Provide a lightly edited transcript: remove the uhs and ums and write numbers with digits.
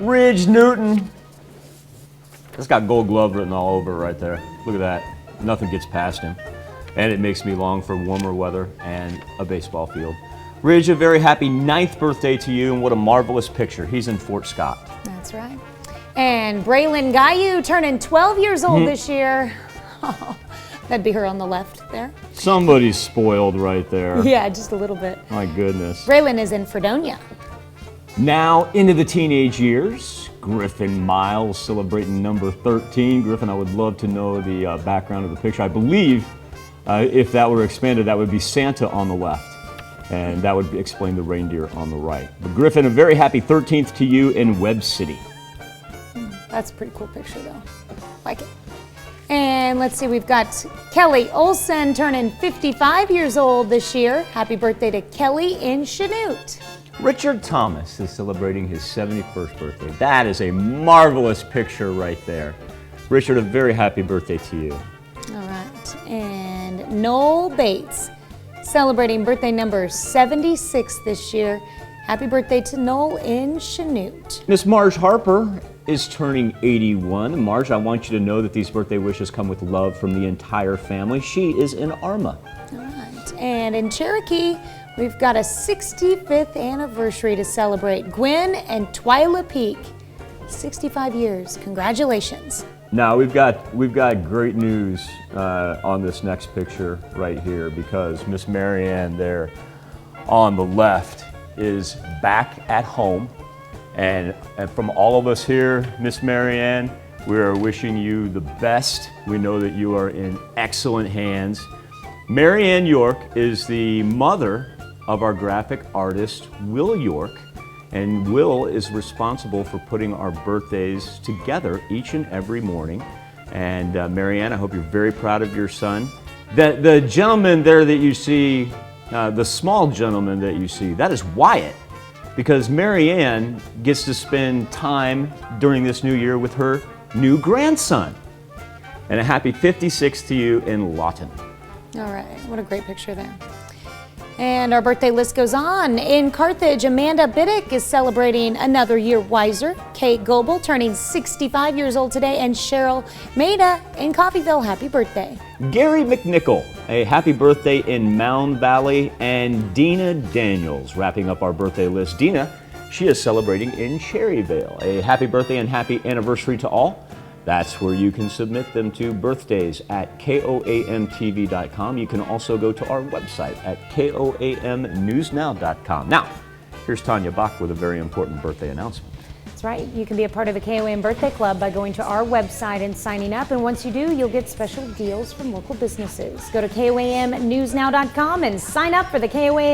Ridge Newton. It's got Gold Glove written all over it right there. Look at that. Nothing gets past him. And it makes me long for warmer weather and a baseball field. Ridge, a very happy 9th birthday to you, and what a marvelous picture. He's in Fort Scott. That's right. And braelyn Gayu turning 12 years old this year. Oh, that'd be her on the left there. Somebody's spoiled right there. Yeah, just a little bit. My goodness. braelyn is in Fredonia. Now into the teenage years, Griffin Miles celebrating number 13. Griffin, I would love to know the background of the picture. I believe if that were expanded, that would be Santa on the left, and that would explain the reindeer on the right. But Griffin, a very happy 13th to you in Webb City. That's a pretty cool picture though. Like it. And let's see, we've got Kelly Olson turning 55 years old this year. Happy birthday to Kelly in Chanute. Richard Thomas is celebrating his 71st birthday. That is a marvelous picture right there. Richard, a very happy birthday to you. All right, and Noel Bates celebrating birthday number 76 this year. Happy birthday to Noel in Chanute. Miss Marge Harper is turning 81. Marge, I want you to know that these birthday wishes come with love from the entire family. She is in Arma. All right, and in Cherokee, we've got a 65th anniversary to celebrate. Gwen and Twyla Peak, 65 years. Congratulations. Now we've got great news on this next picture right here, because Miss Marianne there on the left is back at home, and from all of us here, Miss Marianne, we are wishing you the best. We know that you are in excellent hands. Marianne York is the mother of our graphic artist Will York, and Will is responsible for putting our birthdays together each and every morning. And Marianne, I hope you're very proud of your son. The gentleman there that you see, the small gentleman that you see, that is Wyatt, because Marianne gets to spend time during this new year with her new grandson. And a happy 56 to you in Lawton. All right, what a great picture there. And our birthday list goes on. In Carthage, Amanda Biddick is celebrating another year wiser. Kate Goebel turning 65 years old today, and Cheryl Maida in Coffeyville, happy birthday. Gary McNichol, a happy birthday in Mound Valley, and Dina Daniels wrapping up our birthday list. Dina, she is celebrating in Cherryvale. A happy birthday and happy anniversary to all. That's where you can submit them to, birthdays at KOAMTV.com. You can also go to our website at KOAMNewsNow.com. Now, here's Tanya Bach with a very important birthday announcement. That's right. You can be a part of the KOAM Birthday Club by going to our website and signing up. And once you do, you'll get special deals from local businesses. Go to KOAMNewsNow.com and sign up for the KOAM